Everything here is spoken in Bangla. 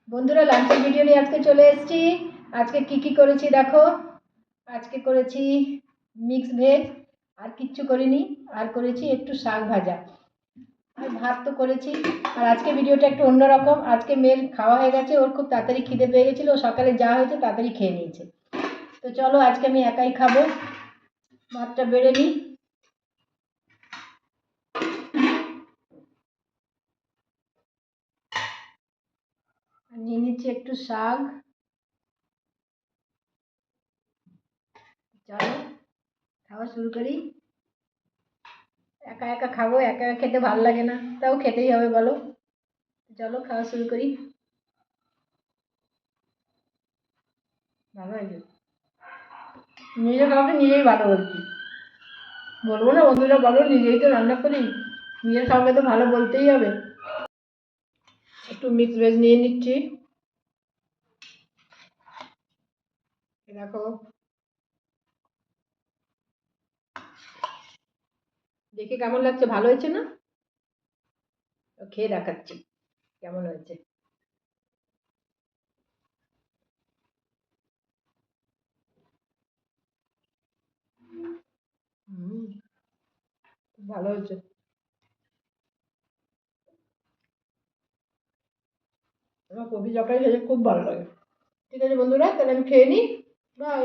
বন্ধুরা, লাঞ্চের ভিডিও নিয়ে আজকে চলে এসেছি। আজকে কি করেছি দেখো। আজকে করেছি মিক্স ভেজ, আর কিচ্ছু করিনি। আর করেছি একটু শাক ভাজা, আর ভাত তো করেছি। আর আজকে ভিডিওটা একটু অন্যরকম। আজকে মেয়ের খাওয়া হয়ে গেছে, ওর খুব তাড়াতাড়ি খিদে পেয়ে গেছিলো, ও সকালে যা হয়েছে তাড়াতাড়ি খেয়ে নিয়েছে। তো চলো আজকে আমি একাই খাবো, ভাতটা বেড়ে নিই। আর নিয়ে নিচ্ছি একটু শাক। চলো খাওয়া শুরু করি। একা একা খাবো, একা একা খেতে ভালো লাগে না, তাও খেতেই হবে বলো। চলো খাওয়া শুরু করি। ভালো হয়েছে, নিজে খাওয়াকে নিজেই ভালো বলছি, বলবো না বন্ধুরা বলো, নিজেই তো রান্না করি, নিজের খাওয়াকে তো ভালো বলতেই হবে। একটু মিক্স ভেজ নিয়ে নিচ্ছি। দেখো, দেখে কেমন লাগছে, ভালো হয়েছে না? খেয়ে দেখাচ্ছি কেমন হয়েছে। হুম, ভালো হয়েছে। আমার কবি তরকারি খেতে খুব ভালো লাগে। ঠিক আছে বন্ধুরা, তাহলে আমি খেয়ে নিই। বাই।